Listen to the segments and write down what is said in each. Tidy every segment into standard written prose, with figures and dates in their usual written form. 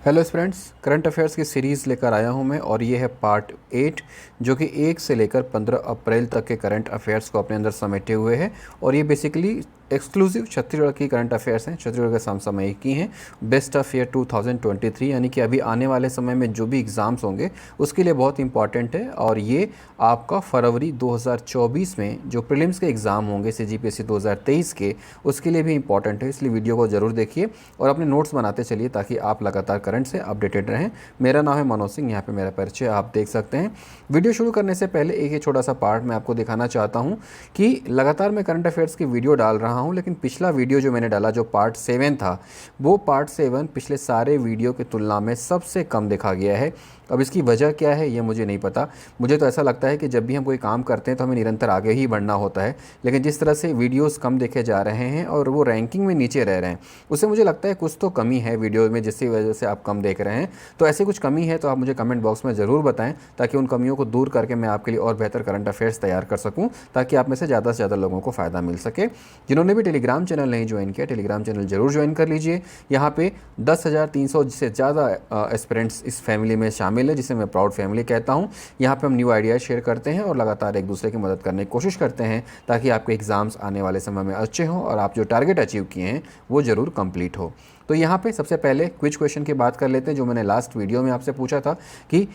Hello friends, current affairs की series लेकर आया हूं मैं और ये है पार्ट 8 जो कि 1 से लेकर 15 अप्रैल तक के करंट अफेयर्स को अपने अंदर समेटे हुए है। और ये बेसिकली एक्सक्लूसिव छत्तीसगढ़ की करंट अफेयर्स हैं, छत्तीसगढ़ के समसामयिक की हैं। बेस्ट ऑफ ईयर 2023 यानी कि अभी आने वाले समय में जो भी एग्ज़ाम्स होंगे उसके लिए बहुत इंपॉर्टेंट है। और ये आपका फरवरी 2024 में जो प्रीलिम्स के एग्ज़ाम होंगे CGPSC 2023 के, उसके लिए भी इंपॉर्टेंट है। इसलिए वीडियो को ज़रूर देखिए और अपने नोट्स बनाते चलिए ताकि आप लगातार करंट से अपडेटेड रहें। मेरा नाम है मनोज सिंह, यहाँ पे मेरा परिचय आप देख सकते हैं। वीडियो शुरू करने से पहले एक ही छोटा सा पार्ट मैं आपको दिखाना चाहता हूँ कि लगातार मैं करंट अफेयर्स की वीडियो डाल रहा हूँ, लेकिन पिछला वीडियो जो मैंने डाला जो पार्ट 7 था, वो पार्ट 7 पिछले सारे वीडियो की तुलना में सबसे कम देखा गया है। अब इसकी वजह क्या है ये मुझे नहीं पता। मुझे तो ऐसा लगता है कि जब भी हम कोई काम करते हैं तो हमें निरंतर आगे ही बढ़ना होता है, लेकिन जिस तरह से वीडियोस कम देखे जा रहे हैं और वो रैंकिंग में नीचे रह रहे हैं, उससे मुझे लगता है कुछ तो कमी है वीडियो में, जिसकी वजह से आप कम देख रहे हैं। तो ऐसी कुछ कमी है तो आप मुझे कमेंट बॉक्स में ज़रूर बताएं ताकि उन कमियों को दूर करके मैं आपके लिए और बेहतर करंट अफेयर्स तैयार कर सकूं, ताकि आप में से ज़्यादा लोगों को फ़ायदा मिल सके। जिन्होंने भी टेलीग्राम चैनल नहीं ज्वाइन किया, टेलीग्राम चैनल जरूर ज्वाइन कर लीजिए। यहाँ पे 10,300 से ज़्यादा एस्पिरेंट्स इस फैमिली में शामिल है, जिसे मैं प्राउड फैमिली कहता हूँ। यहाँ पे हम न्यू आइडियाज़ शेयर करते हैं और लगातार एक दूसरे की मदद करने की कोशिश करते हैं ताकि आपके एग्ज़ाम्स आने वाले समय में अच्छे हों और आप जो टारगेट अचीव किए हैं वो ज़रूर कंप्लीट हो। तो यहाँ पे सबसे पहले क्विज क्वेश्चन की बात कर लेते हैं, जो मैंने लास्ट वीडियो में आपसे पूछा था कि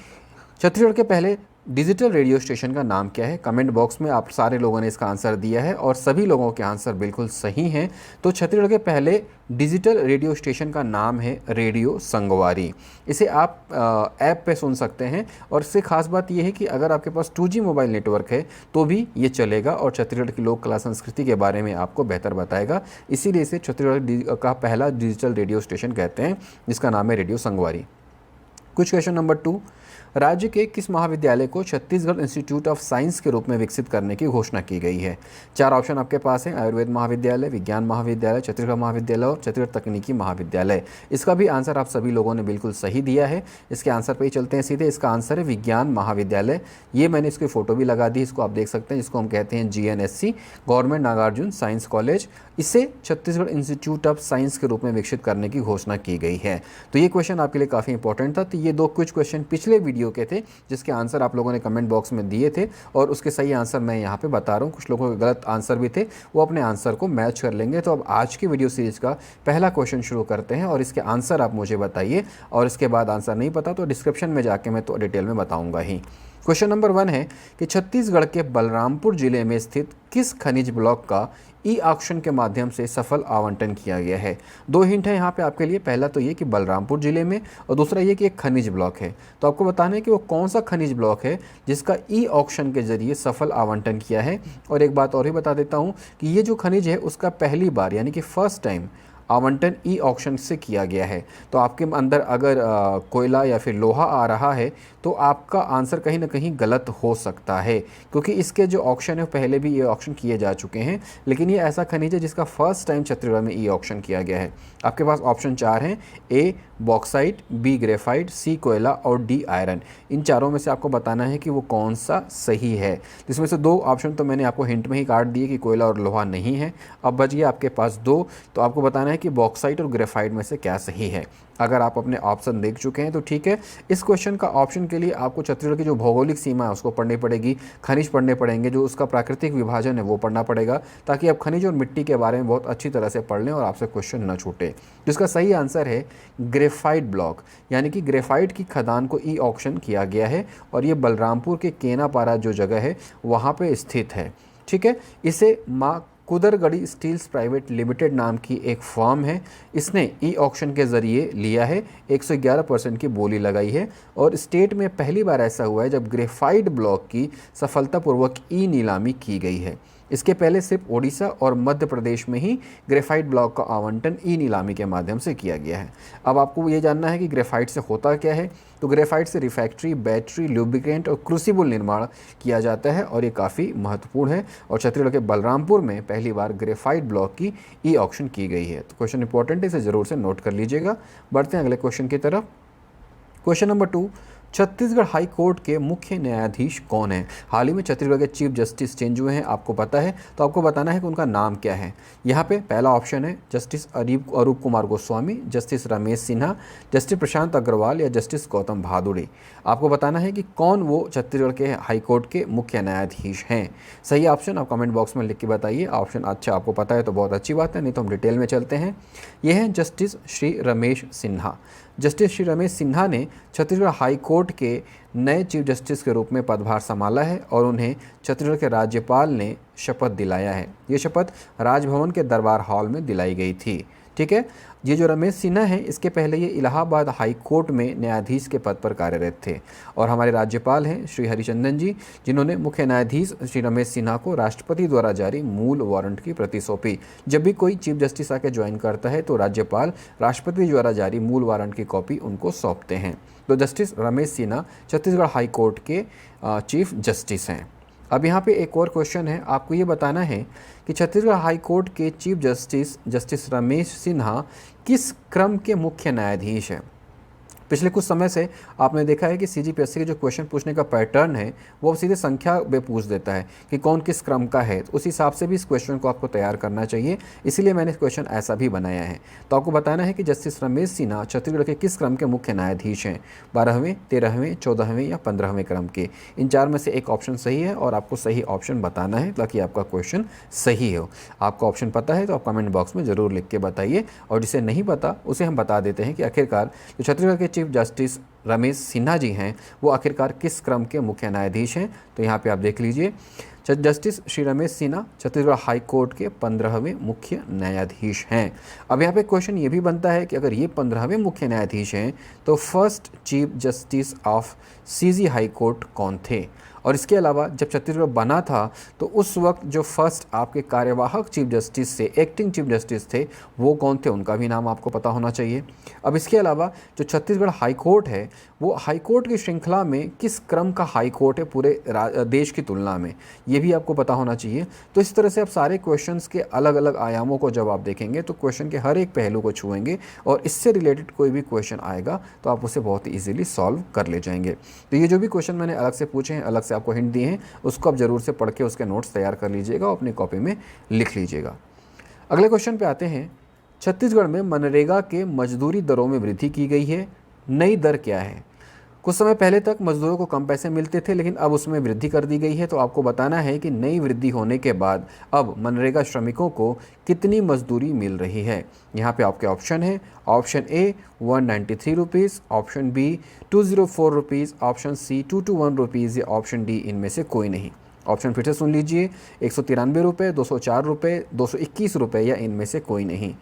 छत्तीसगढ़ के पहले डिजिटल रेडियो स्टेशन का नाम क्या है। कमेंट बॉक्स में आप सारे लोगों ने इसका आंसर दिया है और सभी लोगों के आंसर बिल्कुल सही हैं। तो छत्तीसगढ़ के पहले डिजिटल रेडियो स्टेशन का नाम है रेडियो संगवारी। इसे आप ऐप पे सुन सकते हैं और इससे खास बात यह है कि अगर आपके पास 2G मोबाइल नेटवर्क है तो भी ये चलेगा और छत्तीसगढ़ की लोक कला संस्कृति के बारे में आपको बेहतर बताएगा। इसीलिए इसे छत्तीसगढ़ का पहला डिजिटल रेडियो स्टेशन कहते हैं, जिसका नाम है रेडियो संगवारी। कुछ क्वेश्चन नंबर 2, राज्य के किस महाविद्यालय को छत्तीसगढ़ इंस्टीट्यूट ऑफ साइंस के रूप में विकसित करने की घोषणा की गई है। 4 ऑप्शन आपके पास हैं, आयुर्वेद महाविद्यालय, विज्ञान महाविद्यालय, छत्तीसगढ़ महाविद्यालय और छत्तीसगढ़ तकनीकी महाविद्यालय। इसका भी आंसर आप सभी लोगों ने बिल्कुल सही दिया है। इसके आंसर पर ही चलते हैं सीधे। इसका आंसर है विज्ञान महाविद्यालय। ये मैंने इसकी फ़ोटो भी लगा दी, इसको आप देख सकते हैं, जिसको हम कहते हैं GNSC, government Nagarjuna science college. इसे छत्तीसगढ़ इंस्टीट्यूट ऑफ साइंस के रूप में विकसित करने की घोषणा की गई है। तो ये क्वेश्चन आपके लिए काफ़ी इंपॉर्टेंट था। तो ये 2 कुछ क्वेश्चन पिछले वीडियो के थे जिसके आंसर आप लोगों ने कमेंट बॉक्स में दिए थे और उसके सही आंसर मैं यहाँ पे बता रहा हूँ। कुछ लोगों के गलत आंसर भी थे, वो अपने आंसर को मैच कर लेंगे। तो अब आज की वीडियो सीरीज का पहला क्वेश्चन शुरू करते हैं और इसके आंसर आप मुझे बताइए, और इसके बाद आंसर नहीं पता तो डिस्क्रिप्शन में जाके मैं तो डिटेल में बताऊँगा ही। क्वेश्चन नंबर 1 है कि छत्तीसगढ़ के बलरामपुर जिले में स्थित किस खनिज ब्लॉक का ई ऑक्शन के माध्यम से सफल आवंटन किया गया है। 2 हिंट है यहाँ पे आपके लिए। पहला तो ये कि बलरामपुर जिले में, और दूसरा ये कि एक खनिज ब्लॉक है। तो आपको बताना है कि वो कौन सा खनिज ब्लॉक है जिसका ई ऑक्शन के जरिए सफल आवंटन किया है। और एक बात और भी बता देता हूँ कि ये जो खनिज है उसका पहली बार यानी कि फर्स्ट टाइम आवंटन ई ऑक्शन से किया गया है। तो आपके अंदर अगर कोयला या फिर लोहा आ रहा है तो आपका आंसर कहीं ना कहीं गलत हो सकता है, क्योंकि इसके जो ऑक्शन है पहले भी ये ऑक्शन किए जा चुके हैं, लेकिन ये ऐसा खनिज है जिसका फर्स्ट टाइम छत्तीसगढ़ में ई ऑक्शन किया गया है। आपके पास ऑप्शन 4 हैं, A bauxite, B graphite, C कोयला और D आयरन। इन चारों में से आपको बताना है कि वो कौन सा सही है। जिसमें से 2 ऑप्शन तो मैंने आपको हिंट में ही काट दिए कि कोयला और लोहा नहीं है। अब बच गया आपके पास 2, तो आपको बताना है कि बॉक्साइट और ग्रेफाइट में से क्या सही है। अगर आप अपने ऑप्शन देख चुके हैं तो ठीक है। इस क्वेश्चन का ऑप्शन के लिए आपको छत्तीसगढ़ की जो भौगोलिक सीमा है उसको पढ़नी पड़ेगी, खनिज पढ़ने पड़ेंगे, जो उसका प्राकृतिक विभाजन है वो पढ़ना पड़ेगा, ताकि आप खनिज और मिट्टी के बारे में बहुत अच्छी तरह से पढ़ लें और आपसे क्वेश्चन न छूटे। जिसका सही आंसर है ग्रेफाइट ब्लॉक, यानी कि ग्रेफाइट की खदान को ई ऑक्शन किया गया है और ये बलरामपुर के केनापारा जो जगह है वहाँ पर स्थित है। ठीक है। इसे माँ कुदरगढ़ी स्टील्स प्राइवेट लिमिटेड नाम की एक फर्म है, इसने ई ऑक्शन के ज़रिए लिया है, 111% की बोली लगाई है। और स्टेट में पहली बार ऐसा हुआ है जब ग्रेफाइट ब्लॉक की सफलतापूर्वक ई नीलामी की गई है। इसके पहले सिर्फ ओडिशा और मध्य प्रदेश में ही ग्रेफाइट ब्लॉक का आवंटन ई नीलामी के माध्यम से किया गया है। अब आपको ये जानना है कि ग्रेफाइट से होता क्या है। तो ग्रेफाइट से रिफैक्ट्री, बैटरी, लुब्रिकेंट और क्रूसिबल निर्माण किया जाता है और ये काफ़ी महत्वपूर्ण है। और छत्तीसगढ़ के बलरामपुर में पहली बार ग्रेफाइट ब्लॉक की ई ऑक्शन की गई है। तो क्वेश्चन इंपॉर्टेंट है, इसे ज़रूर से नोट कर लीजिएगा। बढ़ते हैं अगले क्वेश्चन की तरफ। Question number 2, Chhattisgarh high court के मुख्य न्यायाधीश कौन हैं? हाल ही में छत्तीसगढ़ के चीफ जस्टिस चेंज हुए हैं, आपको पता है, तो आपको बताना है कि उनका नाम क्या है। यहाँ पे पहला ऑप्शन है जस्टिस अरूप कुमार गोस्वामी, जस्टिस रमेश सिन्हा, जस्टिस प्रशांत अग्रवाल या जस्टिस गौतम भादुड़ी। आपको बताना है कि कौन वो छत्तीसगढ़ के हाई कोर्ट के मुख्य न्यायाधीश हैं। सही ऑप्शन आप कमेंट बॉक्स में लिख के बताइए। ऑप्शन अच्छा आपको पता है तो बहुत अच्छी बात है, नहीं तो हम डिटेल में चलते हैं। ये हैं जस्टिस श्री रमेश सिन्हा। जस्टिस श्री रमेश सिन्हा ने छत्तीसगढ़ हाई कोर्ट के नए चीफ जस्टिस के रूप में पदभार संभाला है और उन्हें छत्तीसगढ़ के राज्यपाल ने शपथ दिलाया है। ये शपथ राजभवन के दरबार हॉल में दिलाई गई थी। ठीक है, ये जो रमेश सिन्हा है, इसके पहले ये इलाहाबाद हाई कोर्ट में न्यायाधीश के पद पर कार्यरत थे और हमारे राज्यपाल हैं श्री हरिचंदन जी, जिन्होंने मुख्य न्यायाधीश श्री रमेश सिन्हा को राष्ट्रपति द्वारा जारी मूल वारंट की प्रति सौंपी। जब भी कोई चीफ जस्टिस आके ज्वाइन करता है तो राज्यपाल राष्ट्रपति द्वारा जारी मूल वारंट की कॉपी उनको सौंपते हैं। तो justice Ramesh Sinha Chhattisgarh high court के चीफ जस्टिस हैं। अब यहाँ पे एक और क्वेश्चन है, आपको ये बताना है कि छत्तीसगढ़ हाई कोर्ट के chief justice justice Ramesh Sinha किस क्रम के मुख्य न्यायाधीश हैं। पिछले कुछ समय से आपने देखा है कि सीजीपीएससी के जो क्वेश्चन पूछने का पैटर्न है वो सीधे संख्या में पूछ देता है कि कौन किस क्रम का है, तो उस हिसाब से भी इस क्वेश्चन को आपको तैयार करना चाहिए, इसीलिए मैंने इस क्वेश्चन ऐसा भी बनाया है। तो आपको बताना है कि जस्टिस रमेश सिन्हा छत्तीसगढ़ के किस क्रम के मुख्य न्यायाधीश हैं, 12वें, 13वें, 14वें या 15वें क्रम के। इन चार में से एक ऑप्शन सही है और आपको सही ऑप्शन बताना है ताकि आपका क्वेश्चन सही हो। आपको ऑप्शन पता है तो आप कमेंट बॉक्स में ज़रूर लिख के बताइए, और जिसे नहीं पता उसे हम बता देते हैं कि आखिरकार जो छत्तीसगढ़ के चीफ जस्टिस रमेश सिन्हा जी हैं वो आखिरकार किस क्रम के मुख्य न्यायाधीश हैं। तो यहाँ पे आप देख लीजिए, justice Shri Ramesh Sinha Chhattisgarh high court के 15वें मुख्य न्यायाधीश हैं। अब यहाँ पे क्वेश्चन ये भी बनता है कि अगर ये 15वें मुख्य न्यायाधीश हैं तो first chief justice of CG high court कौन थे। और इसके अलावा जब छत्तीसगढ़ बना था तो उस वक्त जो फर्स्ट आपके कार्यवाहक चीफ जस्टिस से एक्टिंग चीफ जस्टिस थे वो कौन थे, उनका भी नाम आपको पता होना चाहिए। अब इसके अलावा जो छत्तीसगढ़ हाई कोर्ट है वो हाई कोर्ट की श्रृंखला में किस क्रम का हाई कोर्ट है पूरे देश की तुलना में, ये भी आपको पता होना चाहिए। तो इस तरह से आप सारे क्वेश्चंस के अलग अलग आयामों को जब आप देखेंगे तो क्वेश्चन के हर एक पहलू को छुएंगे और इससे रिलेटेड कोई भी क्वेश्चन आएगा तो आप उसे बहुत ही ईजिली सॉल्व कर ले जाएंगे। तो ये जो भी क्वेश्चन मैंने अलग से पूछे हैं, अलग से आपको हिंट दिए हैं, उसको आप ज़रूर से पढ़ के उसके नोट्स तैयार कर लीजिएगा और अपनी कॉपी में लिख लीजिएगा। अगले क्वेश्चन पे आते हैं। छत्तीसगढ़ में मनरेगा के मजदूरी दरों में वृद्धि की गई है, नई दर क्या है। कुछ समय पहले तक मजदूरों को कम पैसे मिलते थे लेकिन अब उसमें वृद्धि कर दी गई है। तो आपको बताना है कि नई वृद्धि होने के बाद अब मनरेगा श्रमिकों को कितनी मजदूरी मिल रही है। यहाँ पे आपके ऑप्शन है, option A 193 rupees, option B 204 rupees, option C 221 rupees या ऑप्शन डी इनमें से कोई नहीं। ऑप्शन फिर से सुन लीजिए, 193 रुपये, 204 रुपये, 221 रुपये या इनमें से कोई नहीं।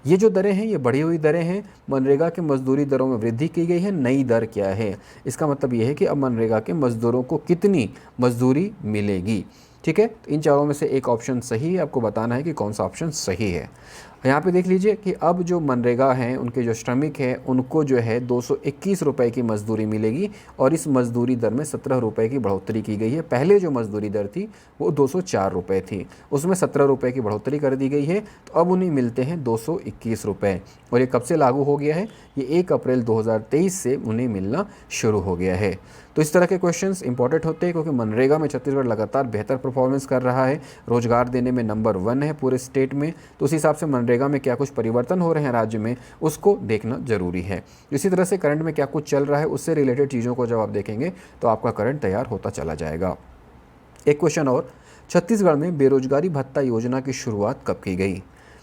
ये जो दरें हैं ये बढ़ी हुई दरें हैं। मनरेगा के मजदूरी दरों में वृद्धि की गई है, नई दर क्या है। इसका मतलब ये है कि अब मनरेगा के मजदूरों को कितनी मजदूरी मिलेगी। ठीक है, तो इन चारों में से एक ऑप्शन सही है, आपको बताना है कि कौन सा ऑप्शन सही है। यहाँ पे देख लीजिए कि अब जो मनरेगा हैं उनके जो श्रमिक हैं उनको जो है 221 रुपये की मजदूरी मिलेगी और इस मजदूरी दर में 17 रुपये की बढ़ोतरी की गई है। पहले जो मजदूरी दर थी वो 204 रुपये थी, उसमें 17 रुपये की बढ़ोतरी कर दी गई है। तो अब उन्हें मिलते हैं 221 रुपये और ये कब से लागू हो गया है, ये 1 अप्रैल 2023 से उन्हें मिलना शुरू हो गया है। तो इस तरह के क्वेश्चंस इंपॉर्टेंट होते हैं क्योंकि मनरेगा में छत्तीसगढ़ लगातार बेहतर परफॉर्मेंस कर रहा है, रोजगार देने में नंबर 1 है पूरे स्टेट में। तो उस हिसाब से मनरेगा में क्या कुछ परिवर्तन हो रहे हैं राज्य में उसको देखना जरूरी है। इसी तरह से करंट में क्या कुछ चल रहा है उससे रिलेटेड चीज़ों को जब आप देखेंगे तो आपका करंट तैयार होता चला जाएगा। एक क्वेश्चन और, छत्तीसगढ़ में बेरोजगारी भत्ता योजना की शुरुआत कब की गई।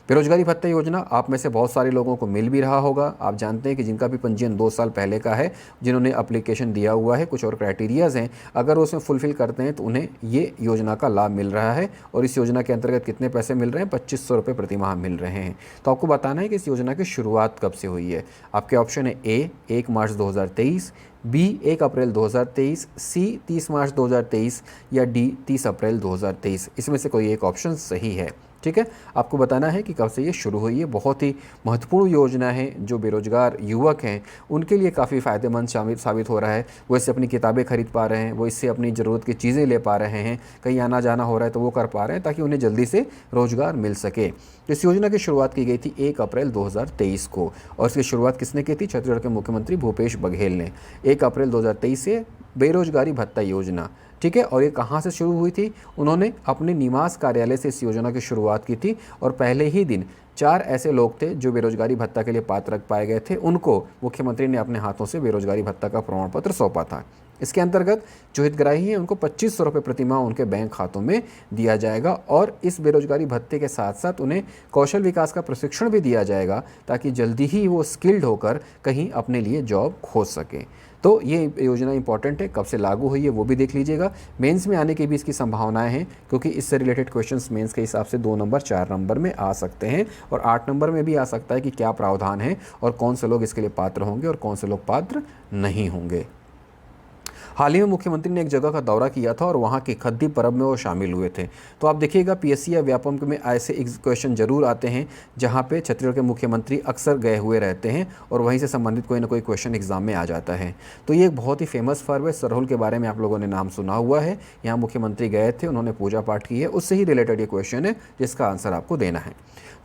बेरोजगारी भत्ता योजना आप में से बहुत सारे लोगों को मिल भी रहा होगा। आप जानते हैं कि जिनका भी पंजीयन 2 साल पहले का है, जिन्होंने एप्लीकेशन दिया हुआ है, कुछ और क्राइटेरियाज़ हैं, अगर उसमें फुलफ़िल करते हैं तो उन्हें ये योजना का लाभ मिल रहा है। और इस योजना के अंतर्गत कितने पैसे मिल रहे हैं, 2500 रुपये प्रति माह मिल रहे हैं। तो आपको बताना है कि इस योजना की शुरुआत कब से हुई है। आपके ऑप्शन है ए 1 मार्च 2023, बी 1 अप्रैल 2023, सी 30 मार्च 2023 या डी 30 अप्रैल 2023। इसमें से कोई एक ऑप्शन सही है। ठीक है, आपको बताना है कि कब से ये शुरू हुई है। बहुत ही महत्वपूर्ण योजना है, जो बेरोजगार युवक हैं उनके लिए काफ़ी फ़ायदेमंद साबित हो रहा है। वो इससे अपनी किताबें खरीद पा रहे हैं, वो इससे अपनी ज़रूरत की चीज़ें ले पा रहे हैं, कहीं आना जाना हो रहा है तो वो कर पा रहे हैं, ताकि उन्हें जल्दी से रोज़गार मिल सके। इस योजना की शुरुआत की गई थी 1 अप्रैल 2023 को, और इसकी शुरुआत किसने की थी? छत्तीसगढ़ के मुख्यमंत्री भूपेश बघेल ने। 1 अप्रैल 2023 से बेरोजगारी भत्ता योजना, ठीक है। और ये कहाँ से शुरू हुई थी? उन्होंने अपने निवास कार्यालय से इस योजना की शुरुआत की थी, और पहले ही दिन 4 ऐसे लोग थे जो बेरोजगारी भत्ता के लिए पात्र पाए गए थे। उनको मुख्यमंत्री ने अपने हाथों से बेरोजगारी भत्ता का प्रमाण पत्र सौंपा था। इसके अंतर्गत जो हितग्राही हैं उनको 2500 रुपये प्रतिमाह उनके बैंक खातों में दिया जाएगा, और इस बेरोजगारी भत्ते के साथ साथ उन्हें कौशल विकास का प्रशिक्षण भी दिया जाएगा, ताकि जल्दी ही वो स्किल्ड होकर कहीं अपने लिए जॉब खोज सकें। तो ये योजना इंपॉर्टेंट है, कब से लागू हुई है वो भी देख लीजिएगा। मेंस में आने की भी इसकी संभावनाएं हैं, क्योंकि इससे रिलेटेड क्वेश्चंस मेंस के हिसाब से 2 नंबर 4 नंबर में आ सकते हैं, और 8 नंबर में भी आ सकता है कि क्या प्रावधान है और कौन से लोग इसके लिए पात्र होंगे और कौन से लोग पात्र नहीं होंगे। हाल ही में मुख्यमंत्री ने एक जगह का दौरा किया था और वहाँ के खद्दी पर्व में वो शामिल हुए थे। तो आप देखिएगा पीएससी या व्यापम में ऐसे क्वेश्चन जरूर आते हैं जहाँ पे छत्तीसगढ़ के मुख्यमंत्री अक्सर गए हुए रहते हैं, और वहीं से संबंधित कोई ना कोई क्वेश्चन एग्जाम में आ जाता है। तो ये एक बहुत ही फेमस पर्व है। सरहुल के बारे में आप लोगों ने नाम सुना हुआ है। यहाँ मुख्यमंत्री गए थे, उन्होंने पूजा पाठ की है, उससे ही रिलेटेड ये क्वेश्चन है जिसका आंसर आपको देना है।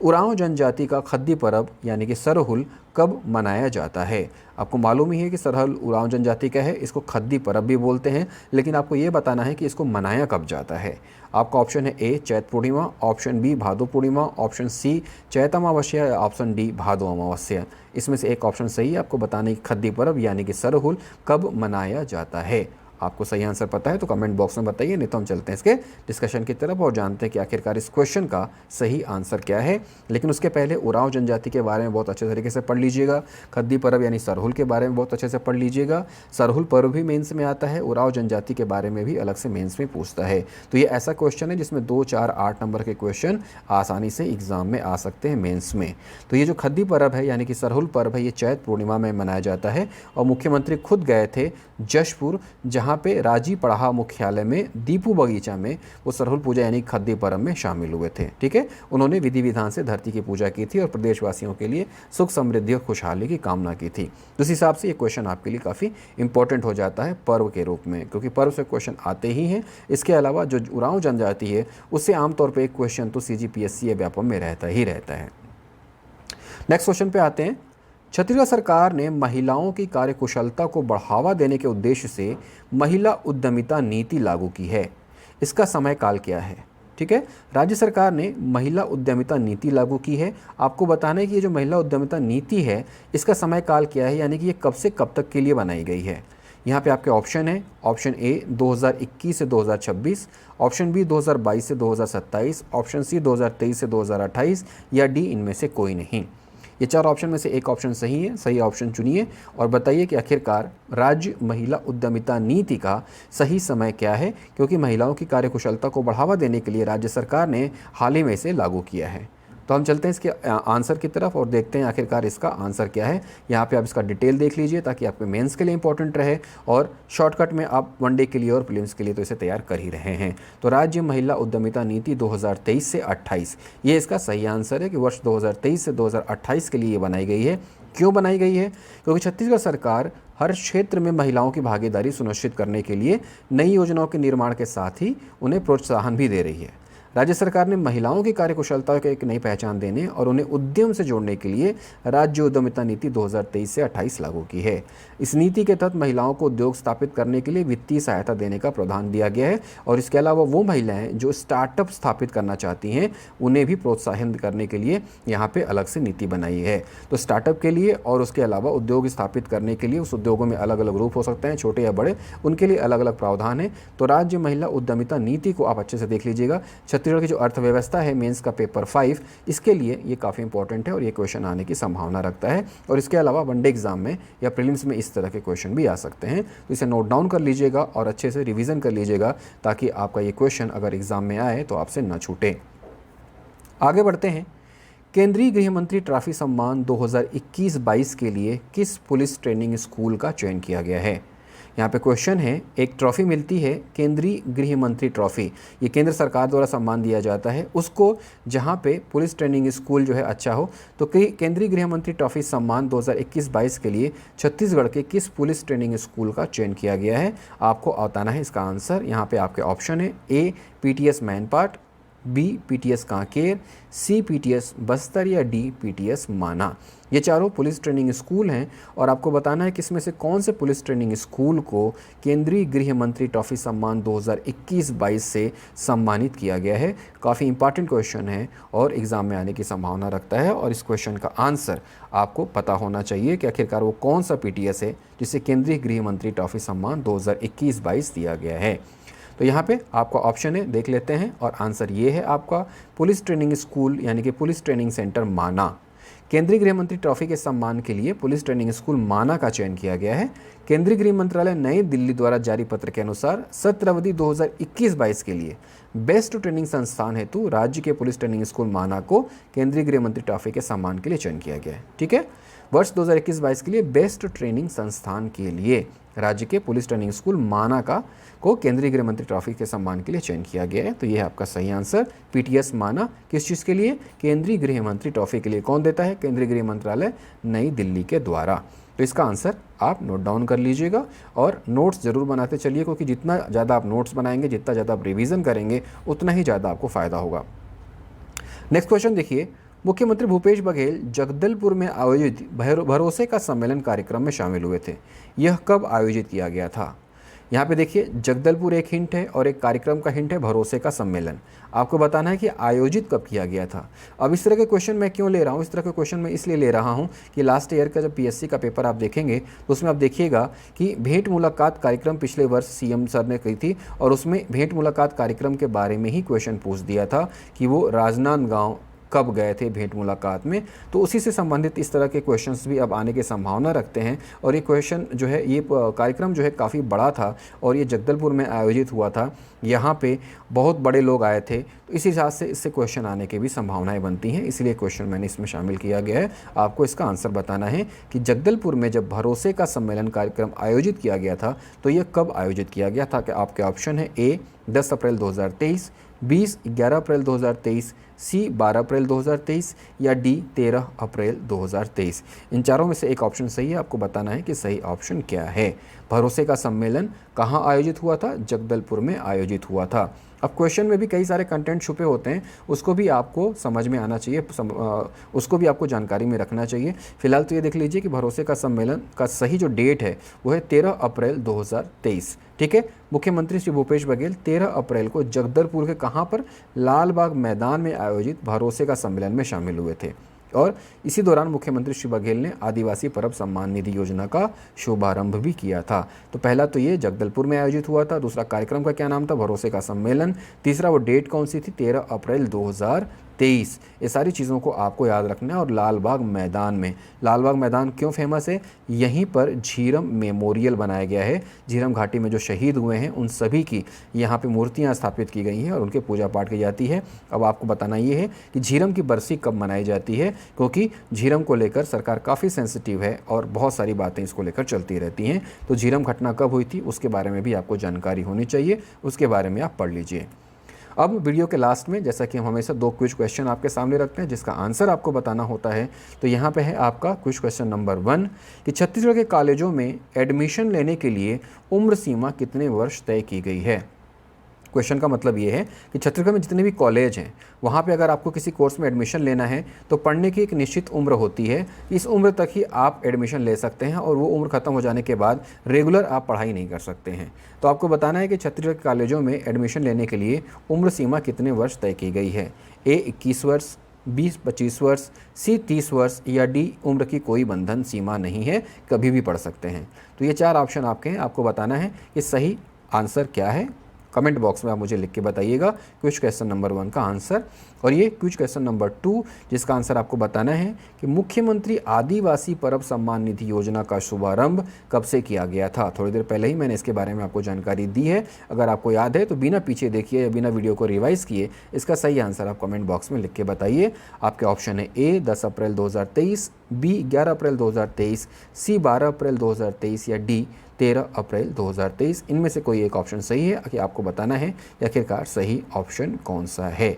उरांव जनजाति का खद्दी पर्व यानी कि सरहुल कब मनाया जाता है? आपको मालूम ही है कि सरहुल उरांव जनजाति का है, इसको खद्दी पर्व भी बोलते हैं, लेकिन आपको ये बताना है कि इसको मनाया कब जाता है। आपका ऑप्शन है ए चैत पूर्णिमा, ऑप्शन बी भादो पूर्णिमा, ऑप्शन सी चैत अमावस्या, या ऑप्शन डी भादो अमावस्या। इसमें से एक ऑप्शन सही है। आपको बताना है कि खद्दी पर्व यानी कि सरहुल कब मनाया जाता है। आपको सही आंसर पता है तो कमेंट बॉक्स में बताइए, नहीं तो हम चलते हैं इसके डिस्कशन की तरफ और जानते हैं कि आखिरकार इस क्वेश्चन का सही आंसर क्या है। लेकिन उसके पहले उरांव जनजाति के बारे में बहुत अच्छे तरीके से पढ़ लीजिएगा। खद्दी पर्व यानी सरहुल के बारे में बहुत अच्छे से पढ़ लीजिएगा। सरहुल पर्व भी मेंस में आता है, उरांव जनजाति के बारे में भी अलग से मेंस में पूछता है। तो ये ऐसा क्वेश्चन है जिसमें 2, 4, 8 नंबर के क्वेश्चन आसानी से एग्जाम में आ सकते हैं मेंस में। तो ये जो खद्दी पर्व है यानी कि सरहुल पर्व है, ये चैत पूर्णिमा में मनाया जाता है, और मुख्यमंत्री खुद गए थे जशपुर, जहाँ पे राजी पढ़ा मुख्यालय में दीपू बगीचा में वो सरहुल पूजा यानी खद्दी पर्व में शामिल हुए थे। ठीक है, उन्होंने विधि विधान से धरती की पूजा की थी और प्रदेशवासियों के लिए सुख समृद्धि और खुशहाली की कामना की थी। तो इस हिसाब से ये क्वेश्चन आपके लिए काफ़ी इंपॉर्टेंट हो जाता है पर्व के रूप में, क्योंकि पर्व से क्वेश्चन आते ही हैं। इसके अलावा जो उरांव जनजाति है उससे आमतौर पर एक क्वेश्चन तो CGPSC या व्यापम में रहता ही रहता है। नेक्स्ट क्वेश्चन पे आते हैं। छत्तीसगढ़ सरकार ने महिलाओं की कार्यकुशलता को बढ़ावा देने के उद्देश्य से महिला उद्यमिता नीति लागू की है। इसका समय काल क्या है? ठीक है, राज्य सरकार ने महिला उद्यमिता नीति लागू की है। आपको बताना है कि ये जो महिला उद्यमिता नीति है इसका समय काल क्या है, यानी कि ये कब से कब तक के लिए बनाई गई है। यहाँ पे आपके ऑप्शन है, ऑप्शन ए 2021 से 2026, ऑप्शन बी 2022 से 2027, ऑप्शन सी 2023 से 2028, या डी इनमें से कोई नहीं। ये 4 ऑप्शन में से एक ऑप्शन सही है। सही ऑप्शन चुनिए और बताइए कि आखिरकार राज्य महिला उद्यमिता नीति का सही समय क्या है, क्योंकि महिलाओं की कार्यकुशलता को बढ़ावा देने के लिए राज्य सरकार ने हाल ही में इसे लागू किया है। तो हम चलते हैं इसके आंसर की तरफ और देखते हैं आखिरकार इसका आंसर क्या है। यहाँ पे आप इसका डिटेल देख लीजिए ताकि आपके मेंस के लिए इंपॉर्टेंट रहे, और शॉर्टकट में आप वनडे के लिए और प्रीलिम्स के लिए तो इसे तैयार कर ही रहे हैं। तो राज्य महिला उद्यमिता नीति 2023 से 28, ये इसका सही आंसर है कि वर्ष 2023 से 2028 के लिए ये बनाई गई है। क्यों बनाई गई है? क्योंकि छत्तीसगढ़ सरकार हर क्षेत्र में महिलाओं की भागीदारी सुनिश्चित करने के लिए नई योजनाओं के निर्माण के साथ ही उन्हें प्रोत्साहन भी दे रही है। राज्य सरकार ने महिलाओं की कार्यकुशलता को एक नई पहचान देने और उन्हें उद्यम से जोड़ने के लिए राज्य उद्यमिता नीति 2023 से 28 लागू की है। इस नीति के तहत महिलाओं को उद्योग स्थापित करने के लिए वित्तीय सहायता देने का प्रावधान दिया गया है, और इसके अलावा वो महिलाएं जो स्टार्टअप स्थापित करना चाहती हैं उन्हें भी प्रोत्साहन करने के लिए यहाँ पे अलग से नीति बनाई है। तो स्टार्टअप के लिए और उसके अलावा उद्योग स्थापित करने के लिए, उस उद्योगों में अलग अलग रूप हो सकते हैं, छोटे या बड़े, उनके लिए अलग अलग प्रावधान है। तो राज्य महिला उद्यमिता नीति को आप अच्छे से देख लीजिएगा। छत्तीसगढ़ की जो अर्थव्यवस्था है मेंस का पेपर 5, इसके लिए ये काफ़ी इंपॉर्टेंट है और ये क्वेश्चन आने की संभावना रखता है। और इसके अलावा वनडे एग्जाम में या प्रीलिम्स में इस तरह के क्वेश्चन भी आ सकते हैं। तो इसे नोट डाउन कर लीजिएगा और अच्छे से रिवीजन कर लीजिएगा ताकि आपका ये क्वेश्चन अगर एग्जाम में आए तो आपसे न छूटे। आगे बढ़ते हैं। केंद्रीय गृह मंत्री ट्रॉफी सम्मान 2021-22 के लिए किस पुलिस ट्रेनिंग स्कूल का चयन किया गया है? यहाँ पे क्वेश्चन है, एक ट्रॉफी मिलती है केंद्रीय गृह मंत्री ट्रॉफी, ये केंद्र सरकार द्वारा सम्मान दिया जाता है उसको, जहाँ पे पुलिस ट्रेनिंग स्कूल जो है अच्छा हो। तो केंद्रीय गृह मंत्री ट्रॉफी सम्मान 2021-22 के लिए छत्तीसगढ़ के किस पुलिस ट्रेनिंग स्कूल का चयन किया गया है? आपको बताना है इसका आंसर। यहाँ पे आपके ऑप्शन है, A PTS Mainpat, B PTS Kanker, C PTS Bastar या डी पीटीएस माना। ये चारों पुलिस ट्रेनिंग स्कूल हैं और आपको बताना है कि इसमें से कौन से पुलिस ट्रेनिंग स्कूल को केंद्रीय गृह मंत्री ट्रॉफी सम्मान 2021-22 से सम्मानित किया गया है। काफ़ी इंपॉर्टेंट क्वेश्चन है और एग्ज़ाम में आने की संभावना रखता है और इस क्वेश्चन का आंसर आपको पता होना चाहिए कि आखिरकार वो कौन सा पीटीएस है जिसे केंद्रीय गृह मंत्री ट्रॉफी सम्मान 2021-22 दिया गया है। तो यहाँ पे आपका ऑप्शन है, देख लेते हैं, और आंसर ये है आपका पुलिस ट्रेनिंग स्कूल यानी कि पुलिस ट्रेनिंग सेंटर माना। केंद्रीय गृह मंत्री ट्रॉफी के सम्मान के लिए पुलिस ट्रेनिंग स्कूल माना का चयन किया गया है। केंद्रीय गृह मंत्रालय नई दिल्ली द्वारा जारी पत्र के अनुसार सत्र अवधि 2021-22 के लिए बेस्ट ट्रेनिंग संस्थान हेतु राज्य के पुलिस ट्रेनिंग स्कूल माना को केंद्रीय गृह मंत्री ट्रॉफी के सम्मान के लिए चयन किया गया है। ठीक है, वर्ष 2021-22 के लिए बेस्ट ट्रेनिंग संस्थान के लिए राज्य के पुलिस ट्रेनिंग स्कूल माना को केंद्रीय गृह मंत्री ट्रॉफी के सम्मान के लिए चयन किया गया है। तो ये है आपका सही आंसर, पीटीएस माना। किस चीज़ के लिए? केंद्रीय गृह मंत्री ट्रॉफी के लिए। कौन देता है? केंद्रीय गृह मंत्रालय नई दिल्ली के द्वारा। तो इसका आंसर आप नोट डाउन कर लीजिएगा और नोट्स ज़रूर बनाते चलिए, क्योंकि जितना ज़्यादा आप नोट्स बनाएंगे, जितना ज़्यादा आप रिवीजन करेंगे, उतना ही ज़्यादा आपको फ़ायदा होगा। नेक्स्ट क्वेश्चन देखिए, मुख्यमंत्री भूपेश बघेल जगदलपुर में आयोजित भरोसे का सम्मेलन कार्यक्रम में शामिल हुए थे। यह कब आयोजित किया गया था? यहाँ पे देखिए, जगदलपुर एक हिंट है और एक कार्यक्रम का हिंट है भरोसे का सम्मेलन। आपको बताना है कि आयोजित कब किया गया था। अब इस तरह के क्वेश्चन मैं क्यों ले रहा हूँ? इस तरह के क्वेश्चन मैं इसलिए ले रहा हूँ कि लास्ट ईयर का जब पीएससी का पेपर आप देखेंगे तो उसमें आप देखिएगा कि भेंट मुलाकात कार्यक्रम पिछले वर्ष सीएम सर ने की थी और उसमें भेंट मुलाकात कार्यक्रम के बारे में ही क्वेश्चन पूछ दिया था कि वो राजनांदगांव कब गए थे भेंट मुलाकात में। तो उसी से संबंधित इस तरह के क्वेश्चंस भी अब आने की संभावना रखते हैं और ये क्वेश्चन जो है, ये कार्यक्रम जो है काफ़ी बड़ा था और ये जगदलपुर में आयोजित हुआ था। यहाँ पे बहुत बड़े लोग आए थे, तो इस हिसाब से इससे क्वेश्चन आने की भी संभावनाएं बनती हैं, इसलिए क्वेश्चन मैंने इसमें शामिल किया गया है। आपको इसका आंसर बताना है कि जगदलपुर में जब भरोसे का सम्मेलन कार्यक्रम आयोजित किया गया था तो यह कब आयोजित किया गया था। कि आपके ऑप्शन है, ए 10 अप्रैल 2023, 11 अप्रैल 2023, सी 12 अप्रैल 2023 या डी 13 अप्रैल 2023। इन चारों में से एक ऑप्शन सही है, आपको बताना है कि सही ऑप्शन क्या है। भरोसे का सम्मेलन कहाँ आयोजित हुआ था? जगदलपुर में आयोजित हुआ था। अब क्वेश्चन में भी कई सारे कंटेंट छुपे होते हैं, उसको भी आपको समझ में आना चाहिए, उसको भी आपको जानकारी में रखना चाहिए। फिलहाल तो ये देख लीजिए कि भरोसे का सम्मेलन का सही जो डेट है वो है 13 अप्रैल 2023। ठीक है, मुख्यमंत्री श्री भूपेश बघेल 13 अप्रैल को जगदलपुर के कहाँ पर? लाल बाग मैदान में आयोजित भरोसे का सम्मेलन में शामिल हुए थे और इसी दौरान मुख्यमंत्री श्री बघेल ने आदिवासी परब सम्मान निधि योजना का शुभारंभ भी किया था। तो पहला तो ये जगदलपुर में आयोजित हुआ था, दूसरा कार्यक्रम का क्या नाम था? भरोसे का सम्मेलन, तीसरा वो डेट कौन सी थी? 13 अप्रैल 2023। ये सारी चीज़ों को आपको याद रखना है। और लाल बाग मैदान में, लाल बाग मैदान क्यों फेमस है? यहीं पर झीरम मेमोरियल बनाया गया है। झीरम घाटी में जो शहीद हुए हैं उन सभी की यहाँ पे मूर्तियाँ स्थापित की गई हैं और उनके पूजा पाठ की जाती है। अब आपको बताना ये है कि झीरम की बरसी कब मनाई जाती है, क्योंकि झीरम को लेकर सरकार काफ़ी सेंसिटिव है और बहुत सारी बातें इसको लेकर चलती रहती हैं। तो झीरम घटना कब हुई थी उसके बारे में भी आपको जानकारी होनी चाहिए, उसके बारे में आप पढ़ लीजिए। अब वीडियो के लास्ट में, जैसा कि हम हमेशा 2 क्विज क्वेश्चन आपके सामने रखते हैं जिसका आंसर आपको बताना होता है, तो यहाँ पे है आपका क्विज क्वेश्चन नंबर 1 कि छत्तीसगढ़ के कॉलेजों में एडमिशन लेने के लिए उम्र सीमा कितने वर्ष तय की गई है। क्वेश्चन का मतलब ये है कि छत्तीसगढ़ में जितने भी कॉलेज हैं वहाँ पे अगर आपको किसी कोर्स में एडमिशन लेना है तो पढ़ने की एक निश्चित उम्र होती है। इस उम्र तक ही आप एडमिशन ले सकते हैं और वो उम्र ख़त्म हो जाने के बाद रेगुलर आप पढ़ाई नहीं कर सकते हैं। तो आपको बताना है कि छत्तीसगढ़ के कॉलेजों में एडमिशन लेने के लिए उम्र सीमा कितने वर्ष तय की गई है। ए 21 वर्ष, बी 25 वर्ष, सी 30 वर्ष या डी उम्र की कोई बंधन सीमा नहीं है, कभी भी पढ़ सकते हैं। तो ये 4 ऑप्शन आपके हैं, आपको बताना है कि सही आंसर क्या है। कमेंट बॉक्स में आप मुझे लिख के बताइएगा क्विज क्वेश्चन नंबर 1 का आंसर। और ये क्विज क्वेश्चन नंबर 2 जिसका आंसर आपको बताना है कि मुख्यमंत्री आदिवासी परब सम्मान निधि योजना का शुभारंभ कब से किया गया था। थोड़ी देर पहले ही मैंने इसके बारे में आपको जानकारी दी है, अगर आपको याद है तो बिना पीछे देखिए या बिना वीडियो को रिवाइज किए इसका सही आंसर आप कमेंट बॉक्स में लिख के बताइए। आपके ऑप्शन है ए 10 अप्रैल 2023, बी 11 अप्रैल 2023, सी 12 अप्रैल 2023 या डी 13 अप्रैल 2023। इनमें से कोई एक ऑप्शन सही है कि आपको बताना है कि आखिरकार सही ऑप्शन कौन सा है।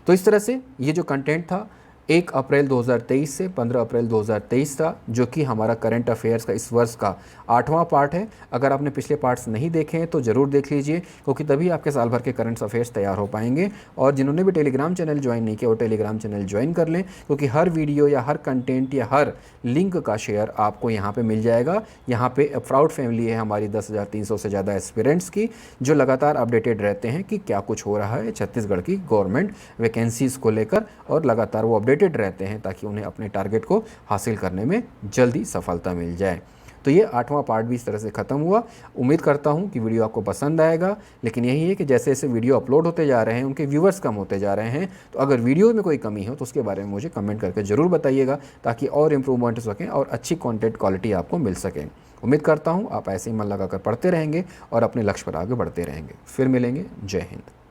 तो इस तरह से ये जो कंटेंट था 1 अप्रैल 2023 से 15 अप्रैल 2023 था, जो कि हमारा करंट अफेयर्स का इस वर्ष का 8वां पार्ट है। अगर आपने पिछले पार्ट्स नहीं देखे हैं तो ज़रूर देख लीजिए, क्योंकि तभी आपके साल भर के करंट अफेयर्स तैयार हो पाएंगे। और जिन्होंने भी टेलीग्राम चैनल ज्वाइन नहीं किया वो टेलीग्राम चैनल ज्वाइन कर लें, क्योंकि हर वीडियो या हर कंटेंट या हर लिंक का शेयर आपको यहाँ पर मिल जाएगा। यहाँ पर प्राउड फैमिली है हमारी 10,300 से ज़्यादा एस्पिरेंट्स की, जो लगातार अपडेटेड रहते हैं कि क्या कुछ हो रहा है छत्तीसगढ़ की गवर्नमेंट वैकेंसीज़ को लेकर, और लगातार वो अपडेटेड रहते हैं ताकि उन्हें अपने टारगेट को हासिल करने में जल्दी सफलता मिल जाए। तो ये 8वां पार्ट भी इस तरह से ख़त्म हुआ। उम्मीद करता हूँ कि वीडियो आपको पसंद आएगा, लेकिन यही है कि जैसे जैसे वीडियो अपलोड होते जा रहे हैं उनके व्यूवर्स कम होते जा रहे हैं। तो अगर वीडियो में कोई कमी हो तो उसके बारे में मुझे कमेंट करके ज़रूर बताइएगा, ताकि और इम्प्रूवमेंट हो सकें और अच्छी कंटेंट क्वालिटी आपको मिल सके। उम्मीद करता हूँ आप ऐसे ही मन लगाकर पढ़ते रहेंगे और अपने लक्ष्य पर आगे बढ़ते रहेंगे। फिर मिलेंगे। जय हिंद।